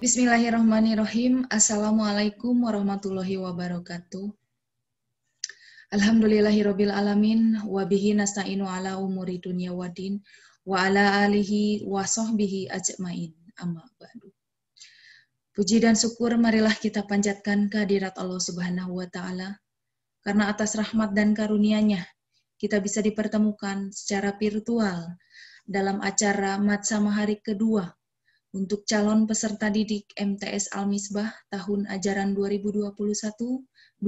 Bismillahirrahmanirrahim. Assalamualaikum warahmatullahi wabarakatuh. Alhamdulillahirabbil alamin wa bihi nasta'inu ala umuri dunya waddin wa ala alihi wa sahbihi ajmain. Amma ba'du. Puji dan syukur marilah kita panjatkan kehadirat Allah Subhanahu wa taala karena atas rahmat dan karunia-Nya kita bisa dipertemukan secara virtual dalam acara Matsama hari kedua untuk calon peserta didik MTS Al-Misbah tahun ajaran 2021-2022.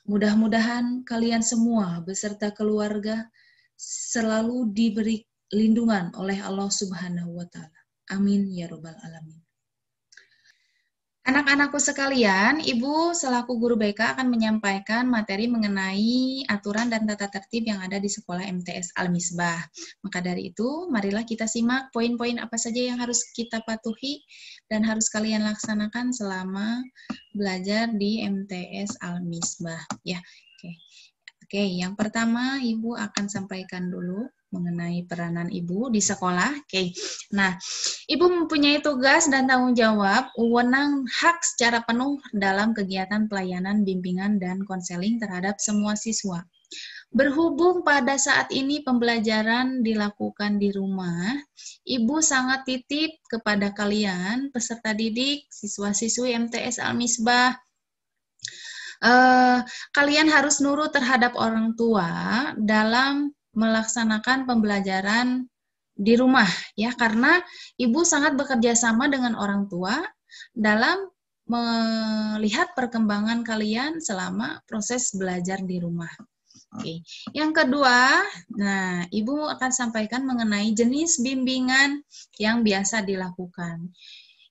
Mudah-mudahan kalian semua beserta keluarga selalu diberi lindungan oleh Allah Subhanahu wa taala. Amin ya robbal alamin. Anak-anakku sekalian, Ibu selaku guru BK akan menyampaikan materi mengenai aturan dan tata tertib yang ada di sekolah MTS Al-Misbah. Maka dari itu, marilah kita simak poin-poin apa saja yang harus kita patuhi dan harus kalian laksanakan selama belajar di MTS Al-Misbah. Ya, Oke, yang pertama Ibu akan sampaikan dulu mengenai peranan Ibu di sekolah. Nah, Ibu mempunyai tugas dan tanggung jawab, wewenang hak secara penuh dalam kegiatan pelayanan, bimbingan, dan konseling terhadap semua siswa. Berhubung pada saat ini pembelajaran dilakukan di rumah, Ibu sangat titip kepada kalian, peserta didik, siswa-siswi MTS Al-Misbah, kalian harus nurut terhadap orang tua dalam melaksanakan pembelajaran di rumah, ya, karena Ibu sangat bekerja sama dengan orang tua dalam melihat perkembangan kalian selama proses belajar di rumah. Oke. Yang kedua, nah, Ibu akan sampaikan mengenai jenis bimbingan yang biasa dilakukan.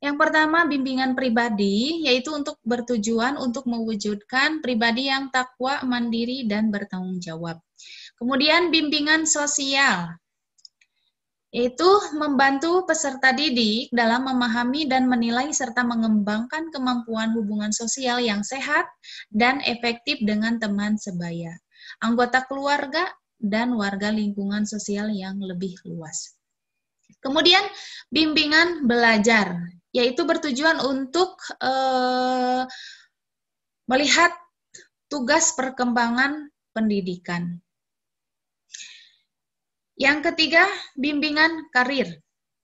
Yang pertama, bimbingan pribadi, yaitu untuk bertujuan untuk mewujudkan pribadi yang takwa, mandiri, dan bertanggung jawab. Kemudian bimbingan sosial, yaitu membantu peserta didik dalam memahami dan menilai serta mengembangkan kemampuan hubungan sosial yang sehat dan efektif dengan teman sebaya, anggota keluarga, dan warga lingkungan sosial yang lebih luas. Kemudian bimbingan belajar, yaitu bertujuan untuk melihat tugas perkembangan pendidikan. Yang ketiga, bimbingan karir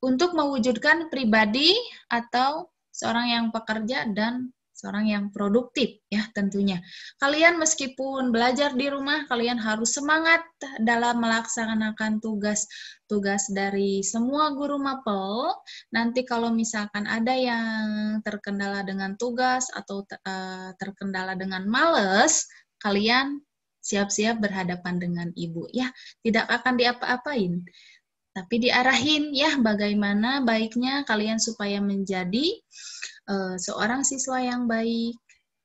untuk mewujudkan pribadi atau seorang yang pekerja dan seorang yang produktif, ya, tentunya. Kalian meskipun belajar di rumah, kalian harus semangat dalam melaksanakan tugas dari semua guru mapel. Nanti kalau misalkan ada yang terkendala dengan tugas atau terkendala dengan males, kalian siap-siap berhadapan dengan Ibu, ya, tidak akan diapa-apain, tapi diarahin, ya, bagaimana baiknya kalian supaya menjadi seorang siswa yang baik,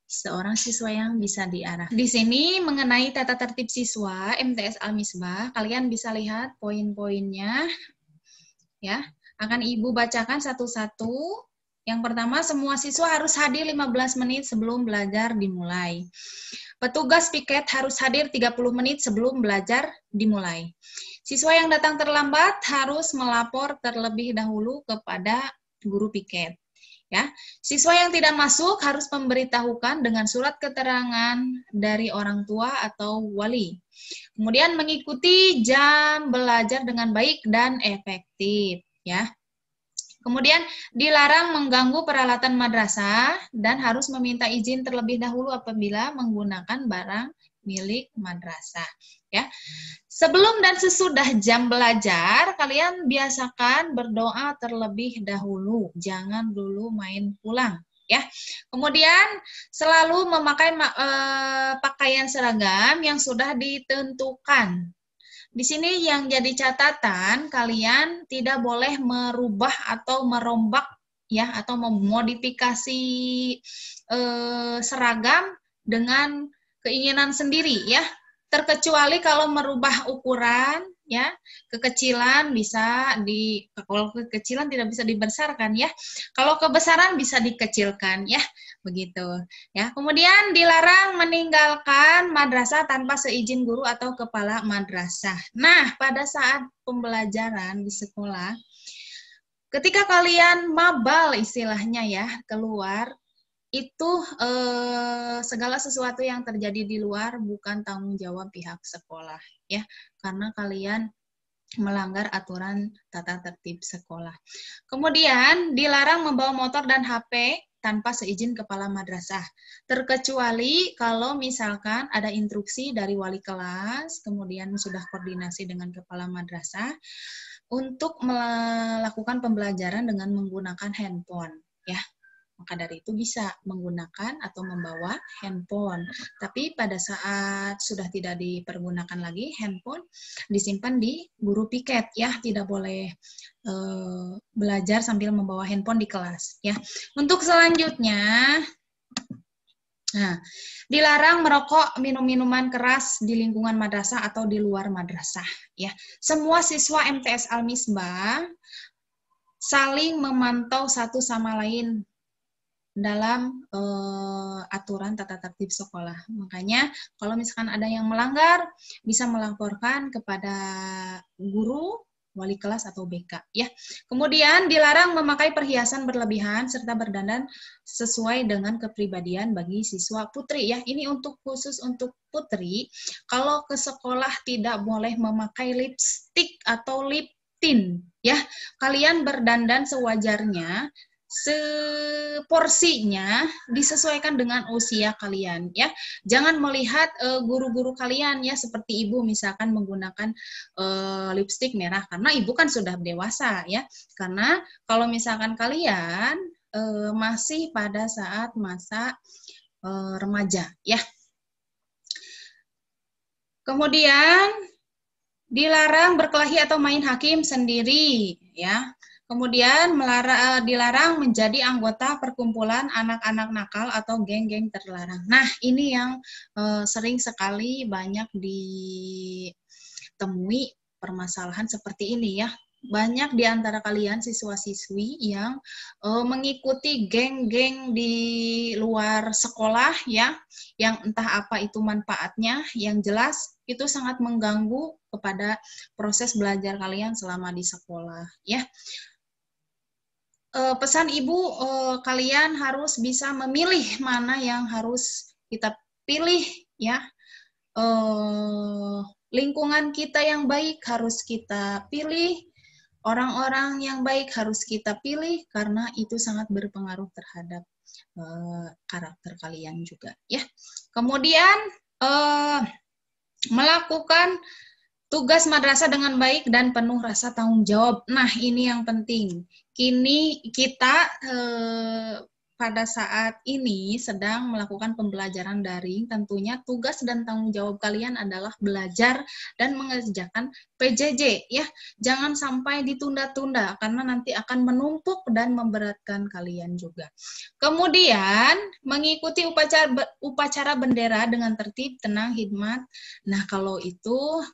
seorang siswa yang bisa diarah. Di sini mengenai tata tertib siswa MTS Al-Misbah, kalian bisa lihat poin-poinnya, ya, akan Ibu bacakan satu-satu. Yang pertama, semua siswa harus hadir 15 menit sebelum belajar dimulai. Petugas piket harus hadir 30 menit sebelum belajar dimulai. Siswa yang datang terlambat harus melapor terlebih dahulu kepada guru piket. Ya, siswa yang tidak masuk harus memberitahukan dengan surat keterangan dari orang tua atau wali. Kemudian mengikuti jam belajar dengan baik dan efektif, ya. Kemudian dilarang mengganggu peralatan madrasah dan harus meminta izin terlebih dahulu apabila menggunakan barang milik madrasah, ya. Sebelum dan sesudah jam belajar, kalian biasakan berdoa terlebih dahulu, jangan dulu main pulang, ya. Kemudian selalu memakai pakaian seragam yang sudah ditentukan. Di sini yang jadi catatan, kalian tidak boleh merubah atau merombak, ya, atau memodifikasi seragam dengan keinginan sendiri, ya. Terkecuali kalau merubah ukuran, ya, kekecilan bisa kalau kekecilan tidak bisa dibesarkan, ya. Kalau kebesaran bisa dikecilkan, ya, begitu, ya. Kemudian dilarang meninggalkan madrasah tanpa seizin guru atau kepala madrasah. Nah, pada saat pembelajaran di sekolah, Ketika kalian mabal istilahnya ya, keluar, itu segala sesuatu yang terjadi di luar bukan tanggung jawab pihak sekolah ya, karena kalian melanggar aturan tata tertib sekolah. Kemudian dilarang membawa motor dan HP tanpa seizin kepala madrasah, terkecuali kalau misalkan ada instruksi dari wali kelas, kemudian sudah koordinasi dengan kepala madrasah untuk melakukan pembelajaran dengan menggunakan handphone ya. Maka dari itu bisa menggunakan atau membawa handphone. Tapi pada saat sudah tidak dipergunakan lagi handphone, disimpan di guru piket ya, tidak boleh belajar sambil membawa handphone di kelas ya. Untuk selanjutnya, nah, dilarang merokok, minum minuman keras di lingkungan madrasah atau di luar madrasah ya. Semua siswa MTS Al-Misbah saling memantau satu sama lain dalam aturan tata tertib sekolah. Makanya kalau misalkan ada yang melanggar, bisa melaporkan kepada guru, wali kelas atau BK ya. Kemudian dilarang memakai perhiasan berlebihan serta berdandan sesuai dengan kepribadian bagi siswa putri ya. Ini untuk khusus untuk putri, kalau ke sekolah tidak boleh memakai lipstik atau lip tint ya. Kalian berdandan sewajarnya, seporsinya, disesuaikan dengan usia kalian ya. Jangan melihat guru-guru kalian ya, seperti ibu misalkan menggunakan lipstik merah karena ibu kan sudah dewasa ya. Karena kalau misalkan kalian masih pada saat masa remaja ya. Kemudian dilarang berkelahi atau main hakim sendiri ya. Kemudian dilarang menjadi anggota perkumpulan anak-anak nakal atau geng-geng terlarang. Nah, ini yang sering sekali banyak ditemui permasalahan seperti ini ya. Banyak di antara kalian siswa-siswi yang mengikuti geng-geng di luar sekolah ya, yang entah apa itu manfaatnya, yang jelas itu sangat mengganggu kepada proses belajar kalian selama di sekolah ya. Pesan ibu, kalian harus bisa memilih mana yang harus kita pilih ya. Lingkungan kita yang baik harus kita pilih, orang-orang yang baik harus kita pilih karena itu sangat berpengaruh terhadap karakter kalian juga ya. Kemudian melakukan tugas madrasah dengan baik dan penuh rasa tanggung jawab. Nah, ini yang penting. Kini kita pada saat ini sedang melakukan pembelajaran daring, tentunya tugas dan tanggung jawab kalian adalah belajar dan mengerjakan PJJ ya. Jangan sampai ditunda-tunda karena nanti akan menumpuk dan memberatkan kalian juga. Kemudian mengikuti upacara bendera dengan tertib, tenang, hikmat. Nah, kalau itu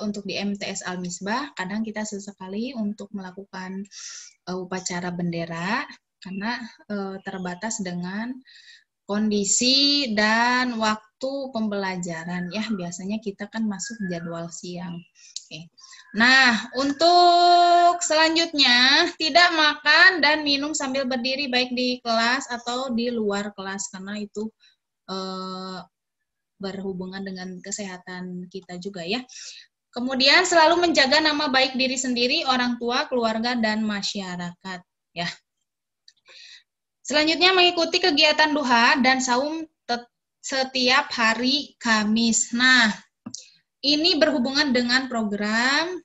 untuk di MTS Al-Misbah, kadang kita sesekali untuk melakukan upacara bendera karena terbatas dengan kondisi dan waktu pembelajaran ya. Biasanya kita kan masuk jadwal siang. Oke. Nah, untuk selanjutnya tidak makan dan minum sambil berdiri baik di kelas atau di luar kelas karena itu berhubungan dengan kesehatan kita juga ya. Kemudian selalu menjaga nama baik diri sendiri, orang tua, keluarga, dan masyarakat ya. Selanjutnya mengikuti kegiatan duha dan saum setiap hari Kamis. Nah, ini berhubungan dengan program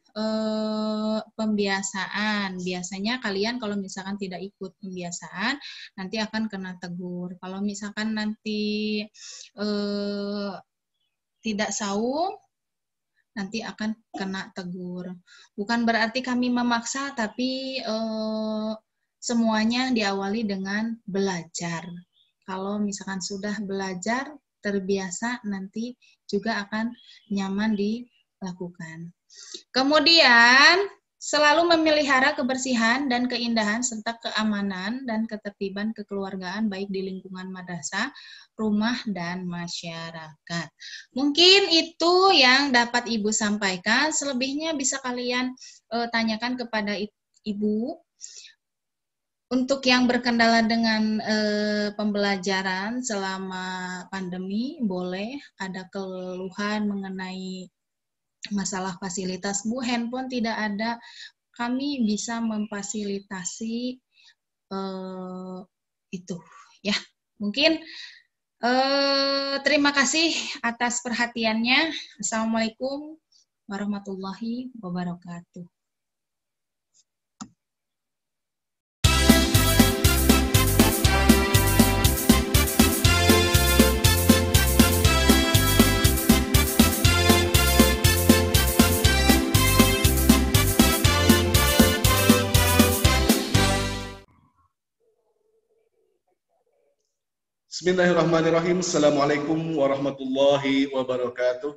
pembiasaan. Biasanya kalian kalau misalkan tidak ikut pembiasaan, nanti akan kena tegur. Kalau misalkan nanti tidak saum, nanti akan kena tegur. Bukan berarti kami memaksa, tapi semuanya diawali dengan belajar. Kalau misalkan sudah belajar, terbiasa, nanti juga akan nyaman dilakukan. Kemudian, selalu memelihara kebersihan dan keindahan serta keamanan dan ketertiban kekeluargaan baik di lingkungan madrasah, rumah, dan masyarakat. Mungkin itu yang dapat Ibu sampaikan. Selebihnya bisa kalian tanyakan kepada Ibu. Untuk yang berkendala dengan pembelajaran selama pandemi, boleh ada keluhan mengenai masalah fasilitas. Bu, handphone tidak ada, kami bisa memfasilitasi itu. Ya, mungkin terima kasih atas perhatiannya. Assalamualaikum warahmatullahi wabarakatuh. Bismillahirrahmanirrahim. Assalamualaikum warahmatullahi wabarakatuh.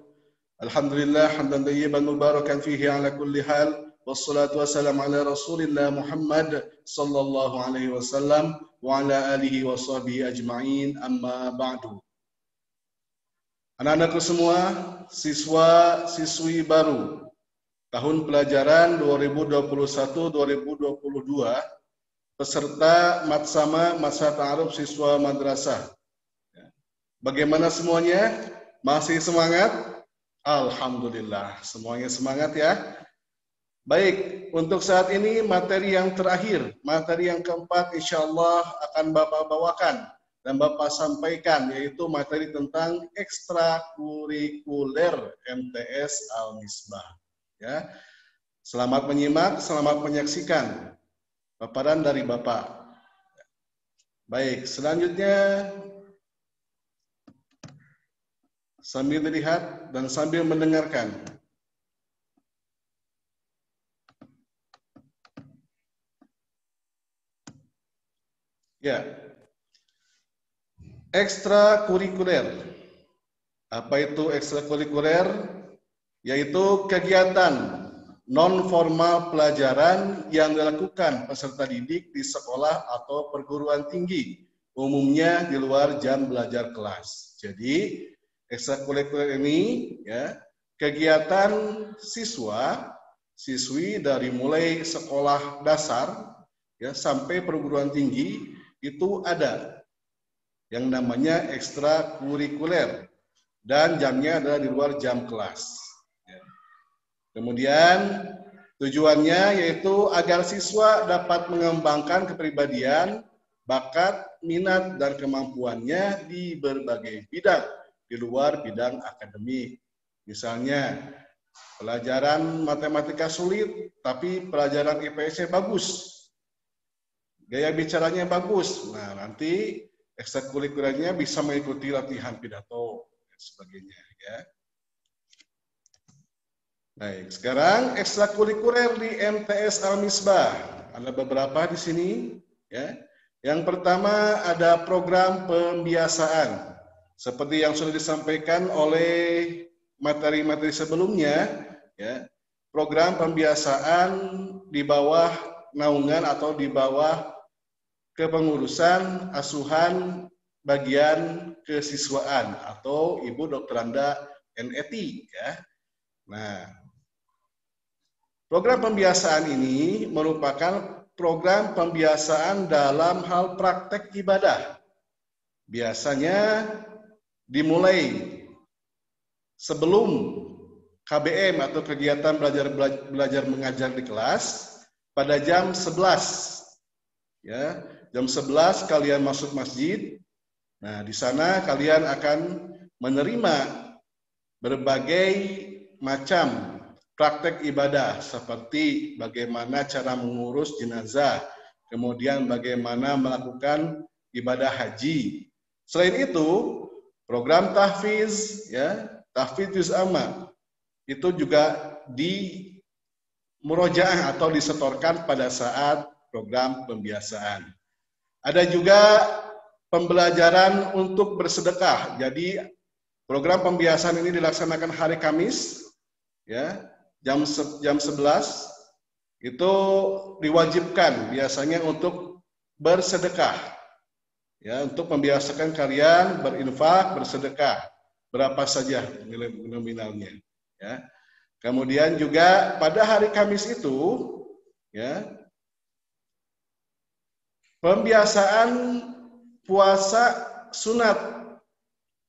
Alhamdulillah hamdan tayyiban mubarakan fihi ala kulli hal. Wassalatu wassalamu ala Rasulillah Muhammad sallallahu alaihi wasallam wa ala alihi wa sahbihi ajma'in. Amma ba'du. Anak-anakku semua, siswa-siswi baru tahun pelajaran 2021-2022 peserta Matsama Masa Ta'aruf Siswa Madrasah. Bagaimana semuanya? Masih semangat? Alhamdulillah, semuanya semangat ya. Baik, untuk saat ini materi yang terakhir, materi yang keempat insya Allah akan Bapak bawakan dan Bapak sampaikan, yaitu materi tentang ekstrakurikuler MTS Al-Misbah. Ya. Selamat menyimak, selamat menyaksikan paparan dari Bapak. Baik, selanjutnya sambil dilihat dan sambil mendengarkan. Ya, ekstrakurikuler. Apa itu ekstrakurikuler? Yaitu kegiatan non-formal pelajaran yang dilakukan peserta didik di sekolah atau perguruan tinggi, umumnya di luar jam belajar kelas. Jadi, ekstrakurikuler ini ya, kegiatan siswi dari mulai sekolah dasar ya sampai perguruan tinggi itu ada yang namanya ekstrakurikuler dan jamnya adalah di luar jam kelas. Kemudian tujuannya yaitu agar siswa dapat mengembangkan kepribadian, bakat, minat, dan kemampuannya di berbagai bidang di luar bidang akademik. Misalnya pelajaran matematika sulit, tapi pelajaran IPS-nya bagus, gaya bicaranya bagus. Nah, nanti ekstrakurikulernya bisa mengikuti latihan pidato dan sebagainya ya. Baik, sekarang ekstrakurikuler di MTS Al-Misbah. Ada beberapa di sini ya. Yang pertama ada program pembiasaan. Seperti yang sudah disampaikan oleh materi-materi sebelumnya ya. Program pembiasaan di bawah naungan atau di bawah kepengurusan asuhan bagian kesiswaan atau Ibu Dr. Anda NET ya. Nah, program pembiasaan ini merupakan program pembiasaan dalam hal praktek ibadah. Biasanya dimulai sebelum KBM atau kegiatan belajar mengajar di kelas pada jam 11. Ya, jam 11 kalian masuk masjid. Nah, di sana kalian akan menerima berbagai macam praktek ibadah seperti bagaimana cara mengurus jenazah, kemudian bagaimana melakukan ibadah haji. Selain itu, program tahfiz ya, tahfiz juz amma itu juga di murojaah atau disetorkan pada saat program pembiasaan. Ada juga pembelajaran untuk bersedekah. Jadi program pembiasaan ini dilaksanakan hari Kamis ya. Jam 11 itu diwajibkan biasanya untuk bersedekah. Ya, untuk membiasakan kalian berinfak, bersedekah. Berapa saja nilai nominalnya, ya. Kemudian juga pada hari Kamis itu ya, pembiasaan puasa sunat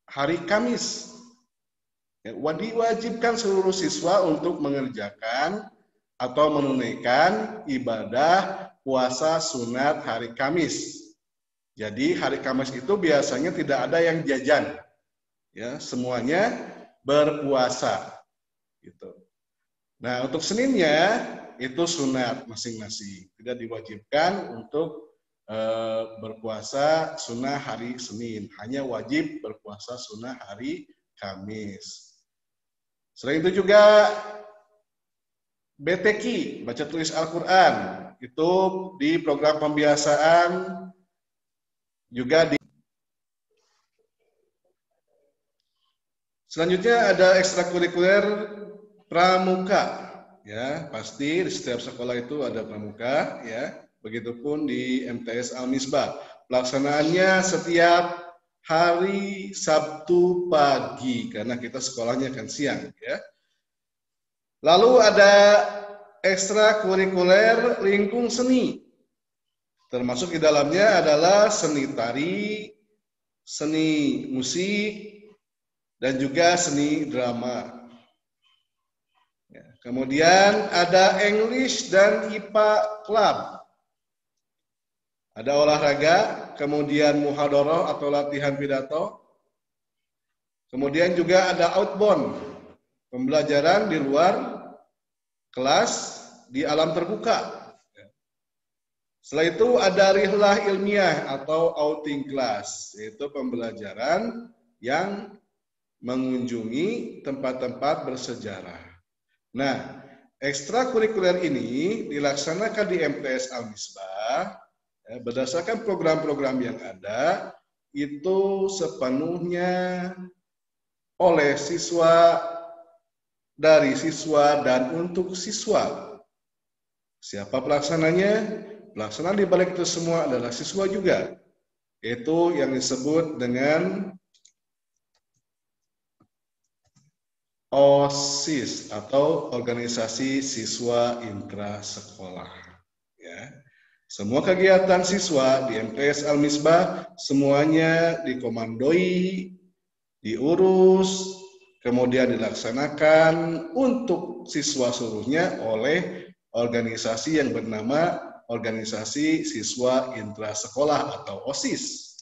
hari Kamis. Diwajibkan seluruh siswa untuk mengerjakan atau menunaikan ibadah puasa sunat hari Kamis. Jadi hari Kamis itu biasanya tidak ada yang jajan, ya, semuanya berpuasa. Gitu. Nah, untuk Seninnya itu sunat masing-masing, tidak diwajibkan untuk berpuasa sunnah hari Senin, hanya wajib berpuasa sunnah hari Kamis. Selain itu juga BTQ, baca tulis Al-Quran, itu di program pembiasaan juga di. Selanjutnya ada ekstrakurikuler pramuka, ya pasti di setiap sekolah itu ada pramuka, ya. Begitupun di MTS Al-Misbah. Pelaksanaannya setiap hari Sabtu pagi, karena kita sekolahnya kan siang, ya. Lalu ada ekstrakurikuler lingkung seni. Termasuk di dalamnya adalah seni tari, seni musik, dan juga seni drama. Kemudian ada English dan IPA Club. Ada olahraga, kemudian muhadharah atau latihan pidato. Kemudian juga ada outbound, pembelajaran di luar kelas di alam terbuka. Setelah itu ada rihlah ilmiah atau outing class, yaitu pembelajaran yang mengunjungi tempat-tempat bersejarah. Nah, ekstrakurikuler ini dilaksanakan di MTS Al-Misbah. Berdasarkan program-program yang ada, itu sepenuhnya oleh siswa, dari siswa, dan untuk siswa. Siapa pelaksananya? Pelaksanaan di balik itu semua adalah siswa juga. Itu yang disebut dengan OSIS atau Organisasi Siswa Intrasekolah. Ya. Semua kegiatan siswa di MTS Al-Misbah semuanya dikomandoi, diurus, kemudian dilaksanakan untuk siswa seluruhnya oleh organisasi yang bernama Organisasi Siswa Intrasekolah atau OSIS.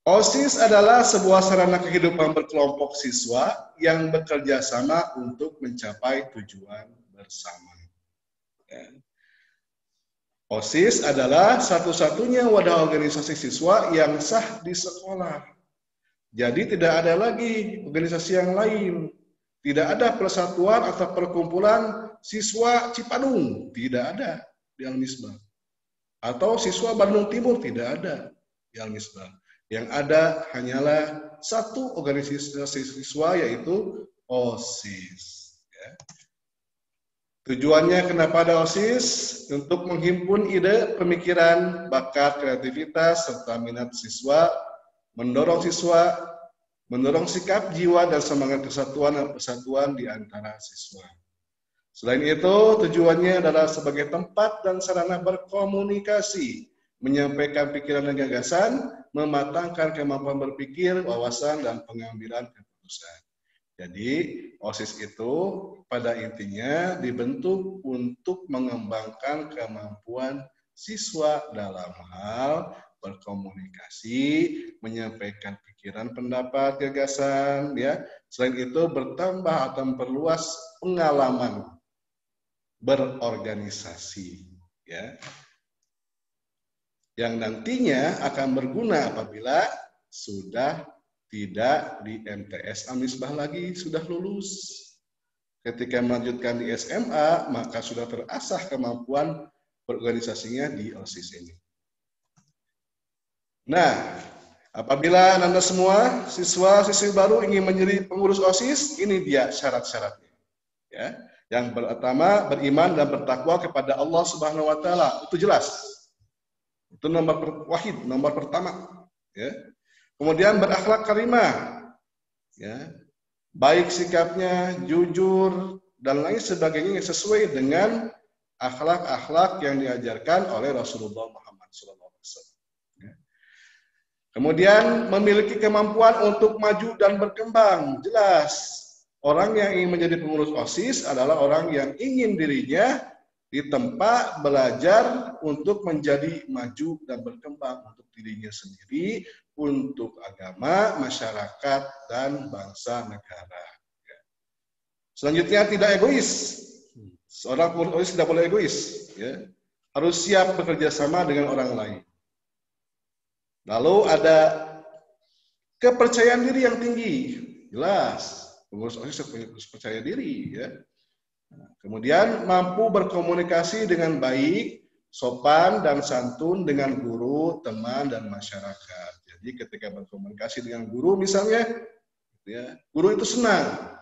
OSIS adalah sebuah sarana kehidupan berkelompok siswa yang bekerja sama untuk mencapai tujuan bersama. OSIS adalah satu-satunya wadah organisasi siswa yang sah di sekolah. Jadi tidak ada lagi organisasi yang lain. Tidak ada persatuan atau perkumpulan siswa Cipadung, tidak ada di Al-Misbah. Atau siswa Bandung Timur, tidak ada di Al-Misbah. Yang ada hanyalah satu organisasi siswa, yaitu OSIS. Ya. Tujuannya kenapa ada OSIS? Untuk menghimpun ide, pemikiran, bakat, kreativitas, serta minat siswa, mendorong sikap, jiwa, dan semangat kesatuan dan persatuan di antara siswa. Selain itu, tujuannya adalah sebagai tempat dan sarana berkomunikasi, menyampaikan pikiran dan gagasan, mematangkan kemampuan berpikir, wawasan, dan pengambilan keputusan. Jadi, OSIS itu pada intinya dibentuk untuk mengembangkan kemampuan siswa dalam hal berkomunikasi, menyampaikan pikiran, pendapat, gagasan, ya. Selain itu bertambah atau memperluas pengalaman berorganisasi, ya. Yang nantinya akan berguna apabila sudah tidak di MTS Al-Misbah lagi, sudah lulus. Ketika melanjutkan di SMA, maka sudah terasah kemampuan berorganisasinya di OSIS ini. Nah, apabila Anda semua siswa-siswi baru ingin menjadi pengurus OSIS, ini dia syarat-syaratnya. Ya. Yang pertama, beriman dan bertakwa kepada Allah Subhanahu wa taala. Itu jelas. Itu nomor wahid, nomor pertama, ya. Kemudian berakhlak karimah, ya, baik sikapnya, jujur, dan lain sebagainya yang sesuai dengan akhlak-akhlak yang diajarkan oleh Rasulullah Muhammad SAW. Kemudian memiliki kemampuan untuk maju dan berkembang. Jelas, orang yang ingin menjadi pengurus OSIS adalah orang yang ingin dirinya ditempa belajar untuk menjadi maju dan berkembang untuk dirinya sendiri, untuk agama, masyarakat, dan bangsa negara. Selanjutnya, tidak egois. Seorang pengurus OSIS tidak boleh egois. Ya. Harus siap bekerja sama dengan orang lain. Lalu ada kepercayaan diri yang tinggi. Jelas, pengurus OSIS harus percaya diri. Ya. Kemudian mampu berkomunikasi dengan baik, sopan dan santun dengan guru, teman, dan masyarakat. Jadi ketika berkomunikasi dengan guru misalnya, ya, guru itu senang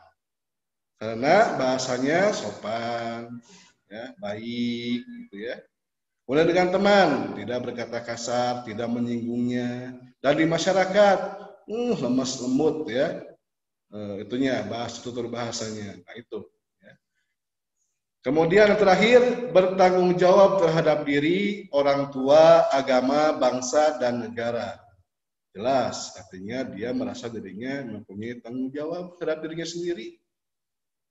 karena bahasanya sopan, ya, baik, gitu ya. Kemudian dengan teman, tidak berkata kasar, tidak menyinggungnya. Dan di masyarakat, lemas lembut, ya, itunya tutur bahasanya. Nah itu. Kemudian yang terakhir, bertanggung jawab terhadap diri, orang tua, agama, bangsa, dan negara. Jelas, artinya dia merasa dirinya mempunyai tanggung jawab terhadap dirinya sendiri.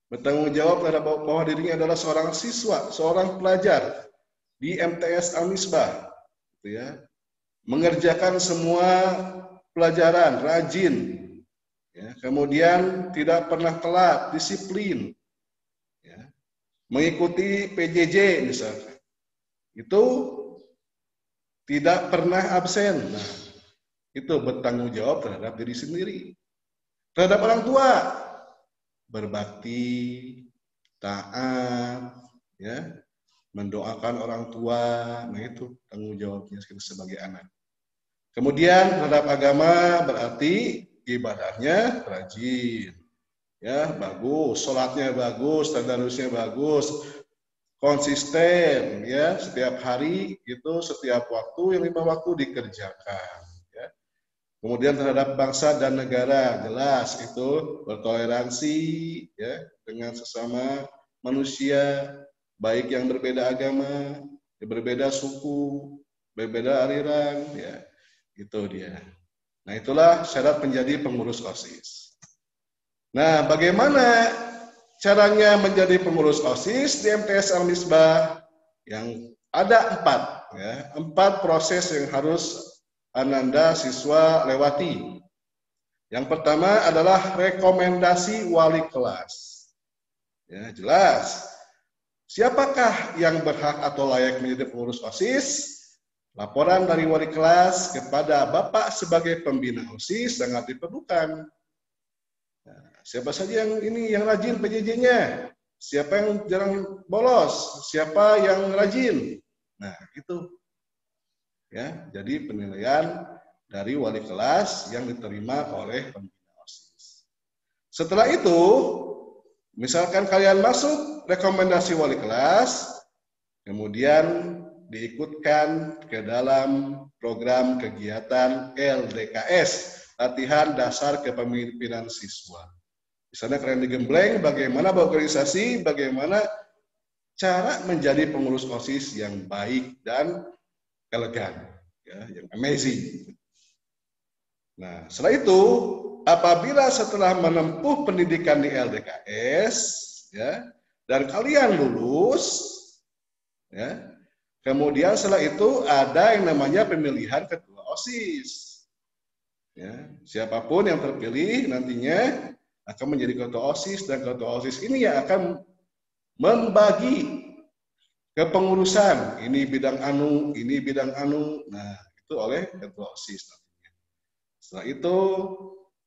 Bertanggung jawab terhadap bahwa dirinya adalah seorang siswa, seorang pelajar di MTS Al-Misbah. Gitu ya. Mengerjakan semua pelajaran, rajin. Ya. Kemudian tidak pernah telat, disiplin. Ya. Mengikuti PJJ misalkan, itu tidak pernah absen. Nah, itu bertanggung jawab terhadap diri sendiri. Terhadap orang tua, berbakti, taat, ya, mendoakan orang tua. Nah itu tanggung jawabnya sebagai anak. Kemudian terhadap agama berarti ibadahnya rajin. Ya, bagus, sholatnya bagus, tadarusnya bagus, konsisten, ya, setiap hari itu setiap waktu yang 5 waktu dikerjakan. Ya. Kemudian terhadap bangsa dan negara jelas itu bertoleransi, ya, dengan sesama manusia, baik yang berbeda agama, berbeda suku, berbeda aliran, ya, itu dia. Nah itulah syarat menjadi pengurus OSIS. Nah, bagaimana caranya menjadi pengurus OSIS di MTS Al-Misbah? Yang ada 4, ya, 4 proses yang harus Ananda siswa lewati. Yang pertama adalah rekomendasi wali kelas. Ya, jelas. Siapakah yang berhak atau layak menjadi pengurus OSIS? Laporan dari wali kelas kepada Bapak sebagai pembina OSIS sangat diperlukan. Siapa saja yang rajin PJJ-nya? Siapa yang jarang bolos? Siapa yang rajin? Nah, itu. Ya, jadi penilaian dari wali kelas yang diterima oleh pembina OSIS. Setelah itu, misalkan kalian masuk rekomendasi wali kelas, kemudian diikutkan ke dalam program kegiatan LDKS, latihan dasar kepemimpinan siswa. Di sana kalian digembleng bagaimana berorganisasi, bagaimana cara menjadi pengurus OSIS yang baik dan elegan, ya, yang amazing. Nah, setelah itu, apabila setelah menempuh pendidikan di LDKS, ya, dan kalian lulus, ya, kemudian setelah itu ada yang namanya pemilihan ketua OSIS. Ya, siapapun yang terpilih nantinya akan menjadi ketua OSIS, dan ketua OSIS ini yang akan membagi kepengurusan, ini bidang anu, ini bidang anu. Nah, itu oleh ketua OSIS nantinya. Setelah itu,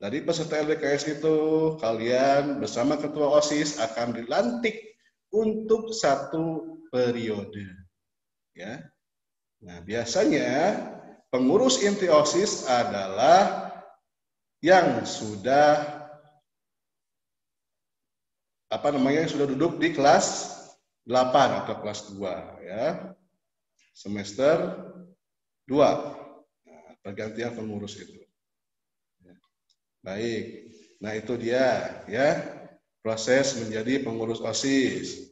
dari peserta LDKS itu, kalian bersama ketua OSIS akan dilantik untuk 1 periode. Ya. Nah, biasanya pengurus inti OSIS adalah yang sudah yang sudah duduk di kelas 8 atau kelas 2, ya. Semester 2. Nah, pergantian pengurus itu. Baik. Nah, itu dia, ya. Proses menjadi pengurus OSIS.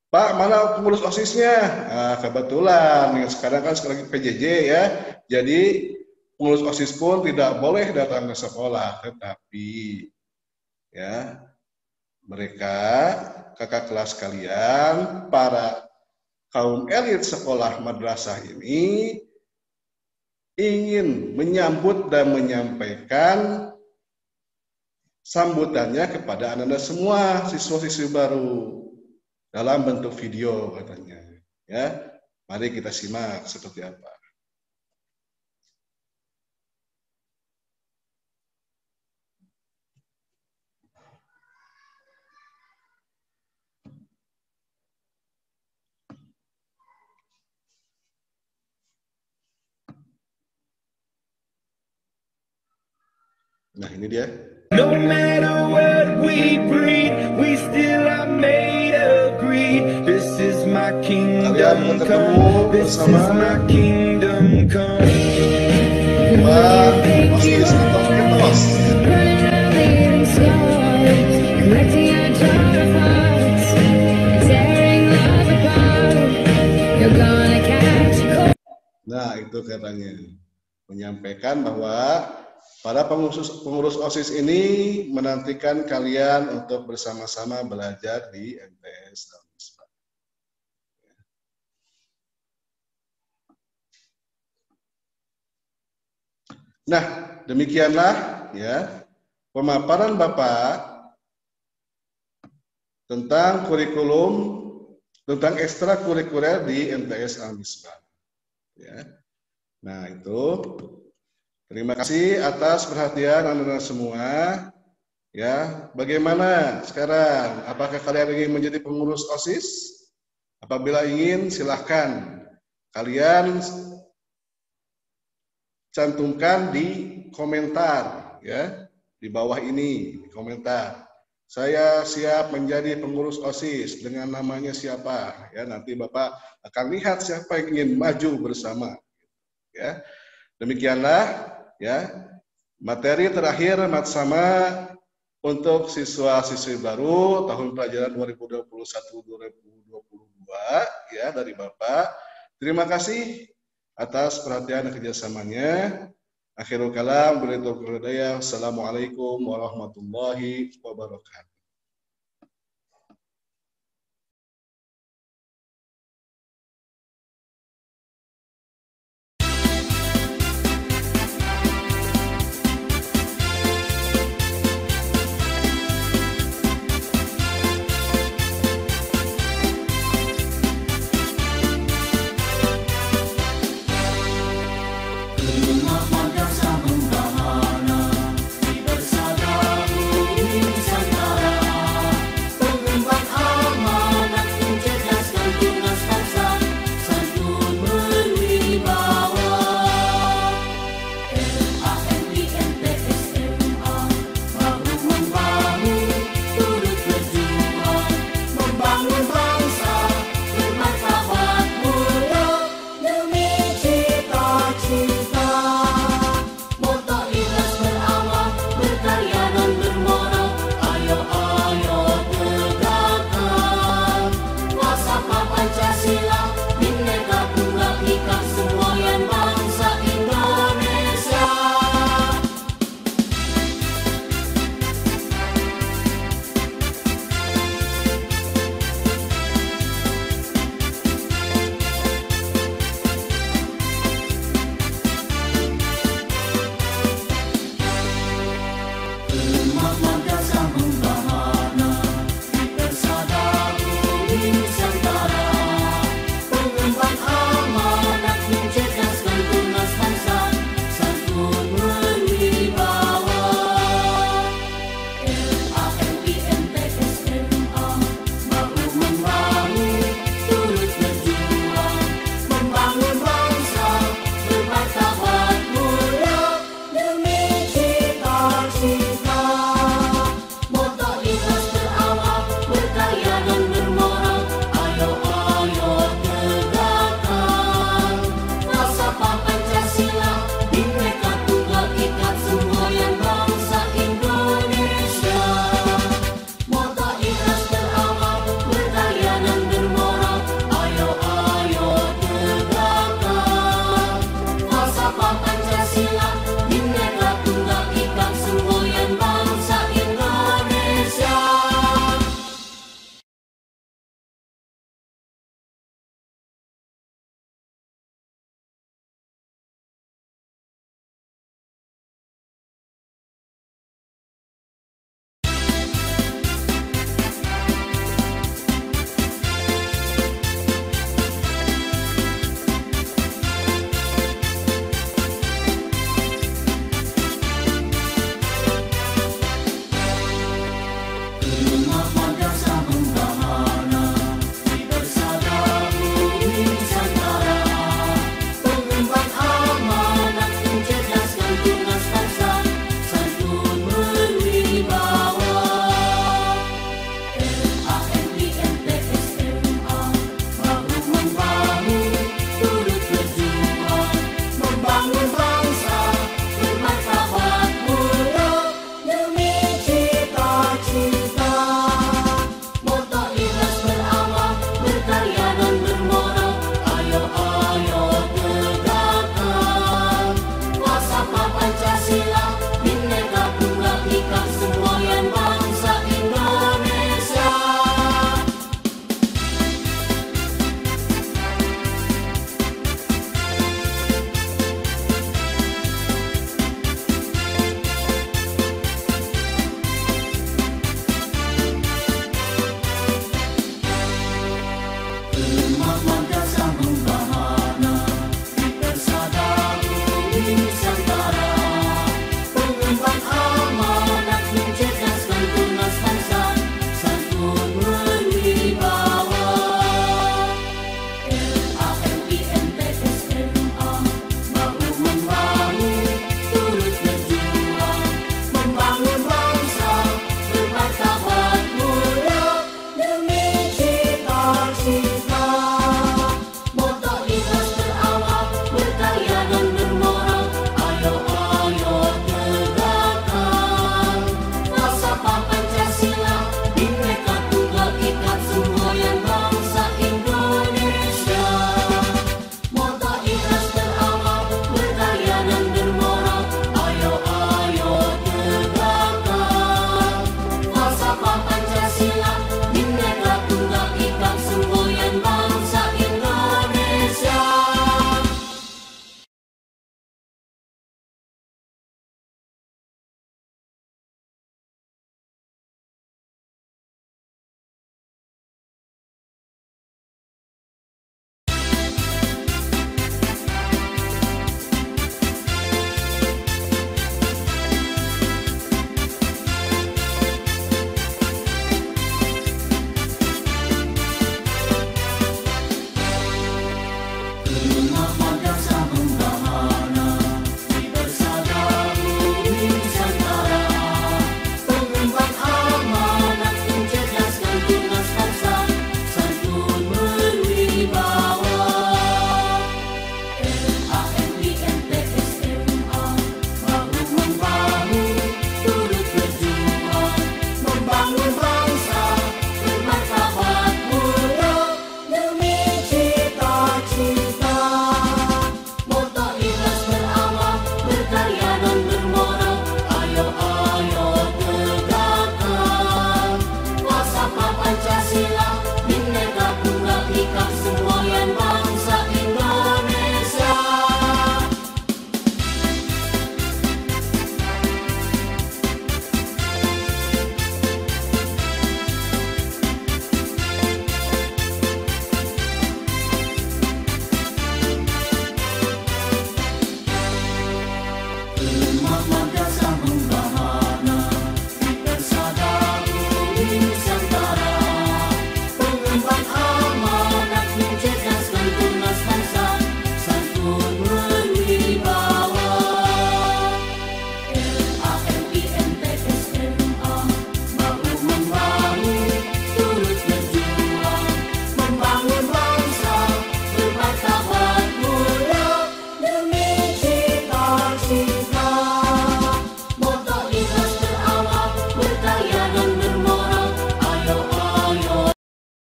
Pak, mana pengurus OSIS-nya? Nah, kebetulan sekarang kan lagi PJJ ya. Jadi pengurus OSIS pun tidak boleh datang ke sekolah, tetapi ya mereka kakak kelas kalian, para kaum elit sekolah madrasah ini ingin menyambut dan menyampaikan sambutannya kepada anak-anak semua siswa-siswi baru dalam bentuk video katanya. Ya, mari kita simak seperti apa. Nah, ini dia. No matter what we breed, we still are made of greed. This is my kingdom come. This is my kingdom come. OSIS atau etos. Nah, itu katanya menyampaikan bahwa para pengurus OSIS ini menantikan kalian untuk bersama-sama belajar di MTS Darul Misbah. Nah, demikianlah ya pemaparan Bapak tentang kurikulum, tentang ekstrakurikuler di MTS Darul Misbah. Ya. Nah, itu terima kasih atas perhatian anak-anak semua. Ya, bagaimana sekarang? Apakah kalian ingin menjadi pengurus OSIS? Apabila ingin, silahkan kalian cantumkan di komentar, ya, di bawah ini di komentar. Saya siap menjadi pengurus OSIS dengan namanya siapa? Ya, nanti Bapak akan lihat siapa yang ingin maju bersama. Ya, demikianlah ya materi terakhir Matsama untuk siswa-siswi baru tahun pelajaran 2021-2022 ya dari Bapak. Terima kasih atas perhatian dan kerjasamanya. Akhirul kalam, Assalamualaikum warahmatullahi wabarakatuh.